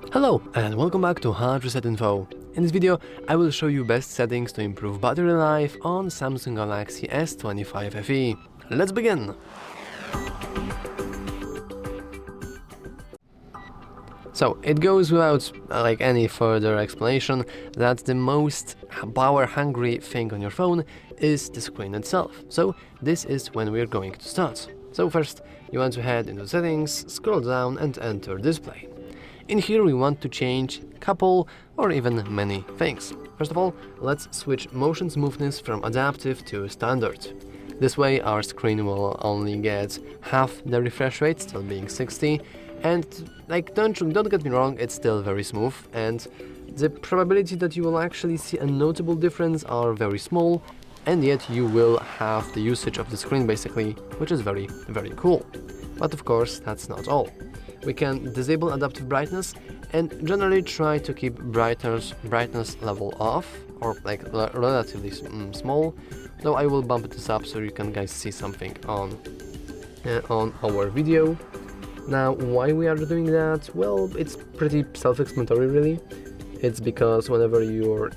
Hello and welcome back to hardreset.info. In this video, I will show you best settings to improve battery life on SAMSUNG Galaxy S25 FE. Let's begin! So, it goes without any further explanation that the most power-hungry thing on your phone is the screen itself. So, this is when we're going to start. So first, you want to head into settings, scroll down and enter display. In here we want to change couple or even many things. First of all, let's switch motion smoothness from adaptive to standard. This way our screen will only get half the refresh rate, still being 60, and don't get me wrong, it's still very smooth, and the probability that you will actually see a notable difference are very small, and yet you will have the usage of the screen basically, which is very, very cool. But of course, that's not all. We can disable adaptive brightness and generally try to keep brightness level off, or relatively small, though I will bump this up so you can guys see something on our video. Now, why we are doing that? Well, it's pretty self-explanatory really. It's because whenever you're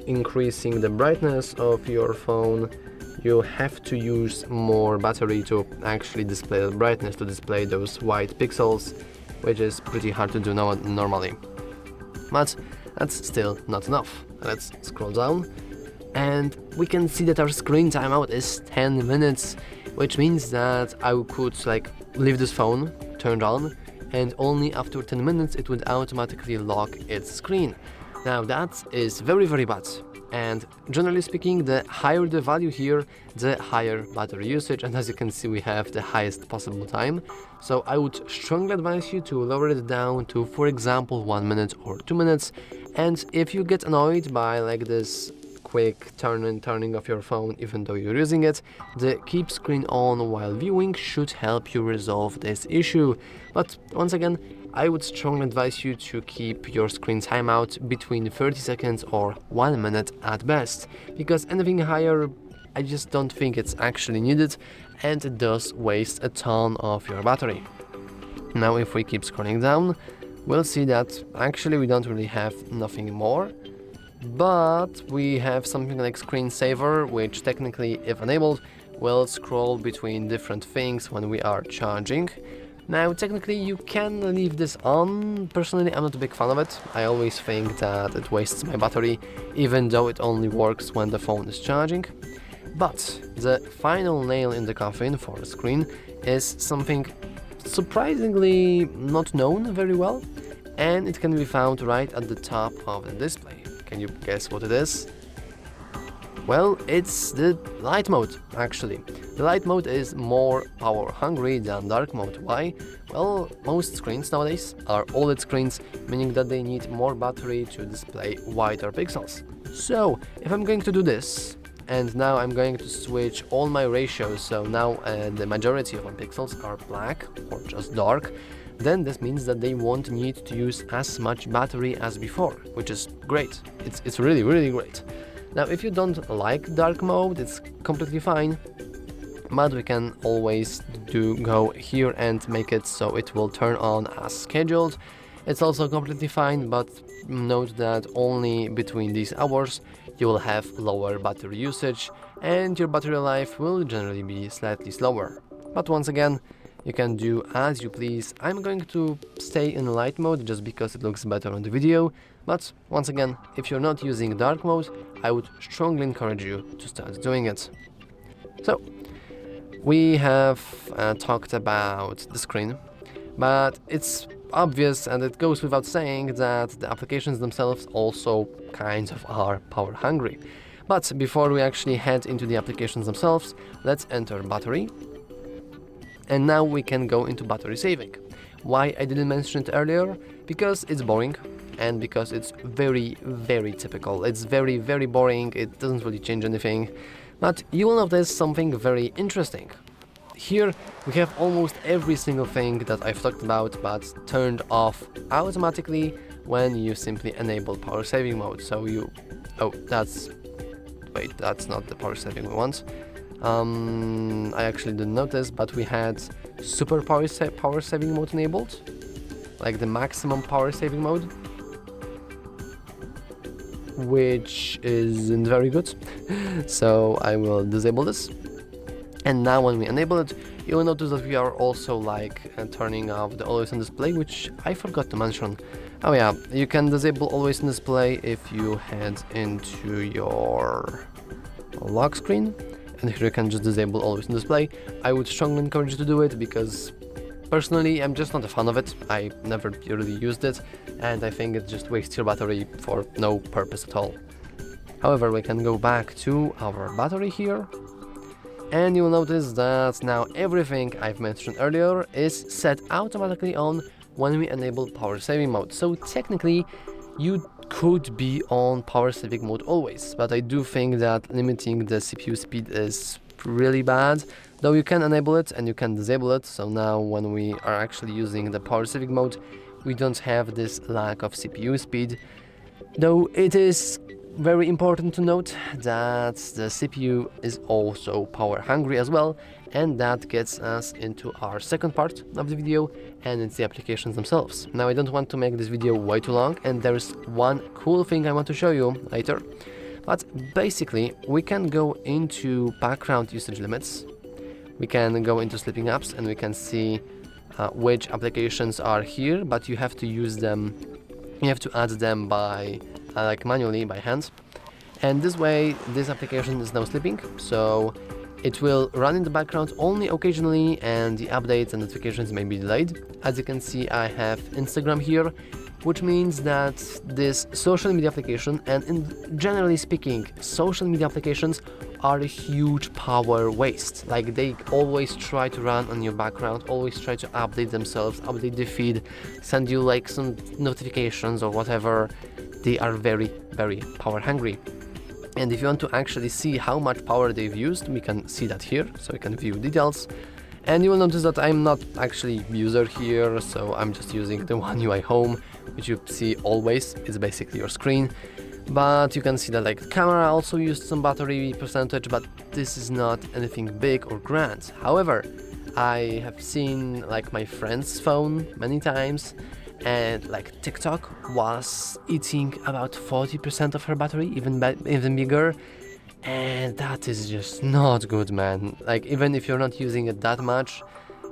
increasing the brightness of your phone, you have to use more battery to actually display the brightness, to display those white pixels, which is pretty hard to do normally. But that's still not enough. Let's scroll down and we can see that our screen timeout is 10 minutes, which means that I could leave this phone turned on and only after 10 minutes it would automatically lock its screen. Now that is very, very bad. And generally speaking, the higher the value here, the higher battery usage, and as you can see we have the highest possible time. So I would strongly advise you to lower it down to, for example, 1 minute or 2 minutes. And if you get annoyed by this quick turning of your phone even though you're using it, the keep screen on while viewing should help you resolve this issue. But once again, I would strongly advise you to keep your screen timeout between 30 seconds or 1 minute at best, because anything higher, I just don't think it's actually needed and it does waste a ton of your battery. Now if we keep scrolling down, we'll see that actually we don't really have nothing more, but we have something like screensaver, which technically, if enabled, will scroll between different things when we are charging. Now, technically, you can leave this on. Personally, I'm not a big fan of it. I always think that it wastes my battery, even though it only works when the phone is charging. But the final nail in the coffin for the screen is something surprisingly not known very well, and it can be found right at the top of the display. Can you guess what it is? Well, it's the light mode, actually. The light mode is more power hungry than dark mode. Why? Well, most screens nowadays are OLED screens, meaning that they need more battery to display whiter pixels. So, if I'm going to do this, and now I'm going to switch all my ratios, so now the majority of my pixels are black or just dark, then this means that they won't need to use as much battery as before, which is great. It's really, really great. Now, if you don't like dark mode, it's completely fine, but we can always go here and make it so it will turn on as scheduled. It's also completely fine, but note that only between these hours you will have lower battery usage and your battery life will generally be slightly slower. But once again, you can do as you please. I'm going to stay in light mode just because it looks better on the video, but once again, if you're not using dark mode, I would strongly encourage you to start doing it. So, we have talked about the screen, but it's obvious and it goes without saying that the applications themselves also kind of are power hungry. But before we actually head into the applications themselves, let's enter battery. And now we can go into battery saving. Why I didn't mention it earlier? Because it's boring and because it's very, very typical. It's very, very boring, it doesn't really change anything. But you will notice something very interesting. Here we have almost every single thing that I've talked about, but turned off automatically when you simply enable power saving mode. So that's not the power saving we want. I actually didn't notice, but we had super power saving mode enabled. like the maximum power saving mode, which isn't very good. So I will disable this. And now when we enable it, you will notice that we are also like turning off the always on display, which I forgot to mention. Oh yeah, you can disable always on display if you head into your lock screen, and here you can just disable always on display. I would strongly encourage you to do it because personally I'm just not a fan of it. I never really used it, and I think it just wastes your battery for no purpose at all. However, we can go back to our battery here, and you'll notice that now everything I've mentioned earlier is set automatically on when we enable power saving mode. So technically you could be on power saving mode always, but I do think that limiting the CPU speed is really bad, though you can enable it and you can disable it. So now when we are actually using the power saving mode, we don't have this lack of CPU speed, though it is very important to note that the CPU is also power hungry as well, and that gets us into our second part of the video, and it's the applications themselves. Now I don't want to make this video way too long, and there's one cool thing I want to show you later, but basically we can go into background usage limits, we can go into sleeping apps, and we can see which applications are here, but you have to use them, you have to add them by like manually by hand, and this way this application is now sleeping, so it will run in the background only occasionally, and the updates and notifications may be delayed. As you can see, I have Instagram here, which means that this social media application, and generally speaking, social media applications are a huge power waste. Like, they always try to run on your background, always try to update themselves, update the feed, send you like some notifications or whatever. They are very, very power hungry. And if you want to actually see how much power they've used, we can see that here, so we can view details. And you will notice that I'm not actually user here, so I'm just using the One UI Home, which you see always. It's basically your screen. But you can see that like camera also used some battery percentage, but this is not anything big or grand. However, I have seen like my friend's phone many times, and like TikTok was eating about 40% of her battery, even bigger, and that is just not good, man. Like, even if you're not using it that much,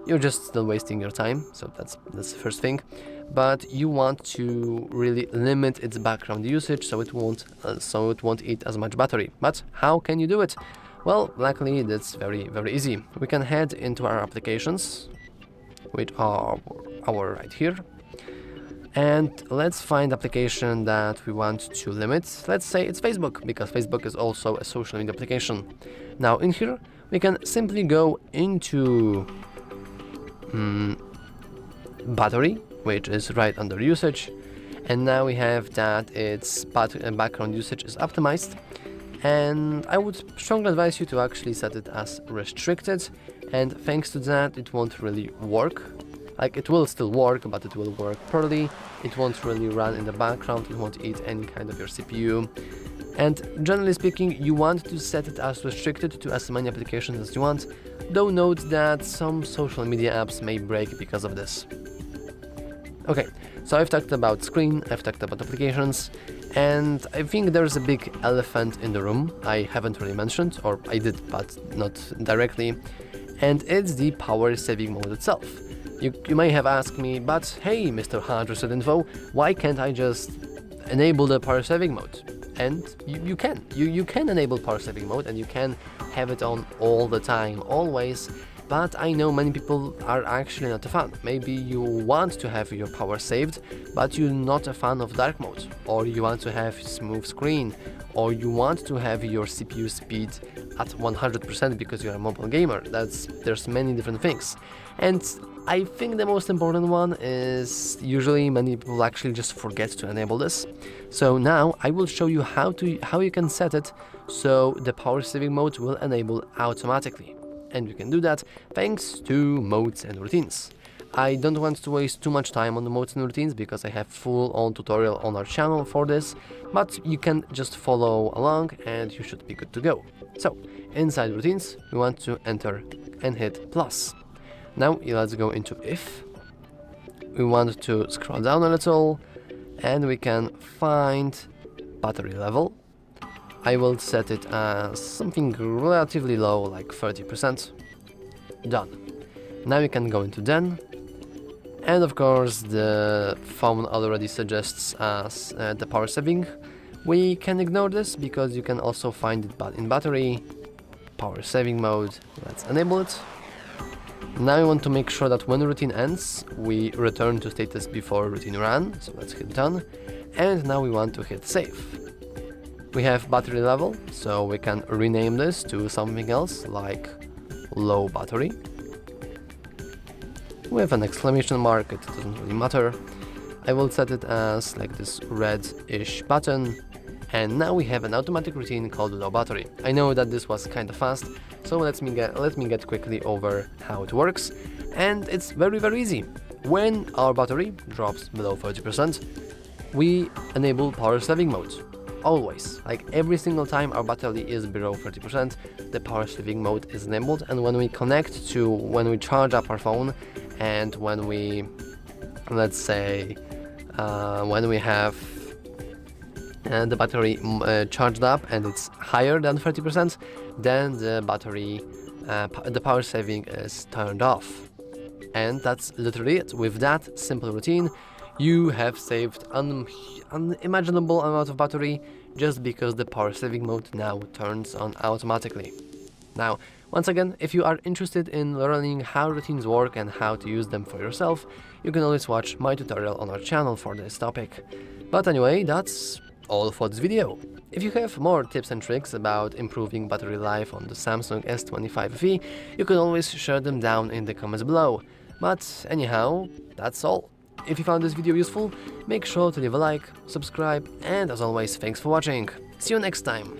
you're just still wasting your time. So that's the first thing. But you want to really limit its background usage so it won't eat as much battery. But how can you do it? Well, luckily that's very, very easy. We can head into our applications, which are our right here. And let's find application that we want to limit. Let's say it's Facebook, because Facebook is also a social media application. Now in here, we can simply go into battery, which is right under usage. And now we have that its background usage is optimized. And I would strongly advise you to actually set it as restricted. And thanks to that, it won't really work. Like, it will still work, but it will work poorly. It won't really run in the background, it won't eat any kind of your CPU. And generally speaking, you want to set it as restricted to as many applications as you want, though note that some social media apps may break because of this. Okay, so I've talked about screen, I've talked about applications, and I think there's a big elephant in the room I haven't really mentioned, or I did, but not directly, and it's the power saving mode itself. You may have asked me, but hey, Mr. hardreset.info, why can't I just enable the power saving mode? And you can. You can enable power saving mode, and you can have it on all the time, always. But I know many people are actually not a fan. Maybe you want to have your power saved, but you're not a fan of dark mode, or you want to have smooth screen, or you want to have your CPU speed at 100% because you're a mobile gamer. There's many different things. And I think the most important one is usually many people actually just forget to enable this. So now I will show you how you can set it so the power saving mode will enable automatically. And you can do that thanks to modes and routines. I don't want to waste too much time on the modes and routines because I have full-on tutorial on our channel for this, but you can just follow along and you should be good to go. So inside routines, we want to enter and hit plus. Now let's go into if. we want to scroll down a little and we can find battery level. I will set it as something relatively low, like 30%. Done. Now you can go into then, and of course the phone already suggests us the power saving. We can ignore this because you can also find it in battery, power saving mode. Let's enable it. Now we want to make sure that when routine ends, we return to status before routine ran, so let's hit done. And now we want to hit save. We have battery level, so we can rename this to something else like low battery. With an exclamation mark, it doesn't really matter. I will set it as like this red-ish button. And now we have an automatic routine called low battery. I know that this was kind of fast, so let me get quickly over how it works. And it's very easy. When our battery drops below 30%, we enable power saving mode. Always, like every single time our battery is below 30%, the power saving mode is enabled. And when we when we charge up our phone, and when we, let's say, when we have the battery charged up and it's higher than 30%, then the battery, the power saving is turned off. And that's literally it. With that simple routine, you have saved unimaginable amount of battery just because the power saving mode now turns on automatically. Now, once again, if you are interested in learning how routines work and how to use them for yourself, you can always watch my tutorial on our channel for this topic. But anyway, that's all for this video. If you have more tips and tricks about improving battery life on the Samsung S25 FE, you can always share them down in the comments below. But anyhow, that's all. If you found this video useful, make sure to leave a like, subscribe, and as always, thanks for watching. See you next time!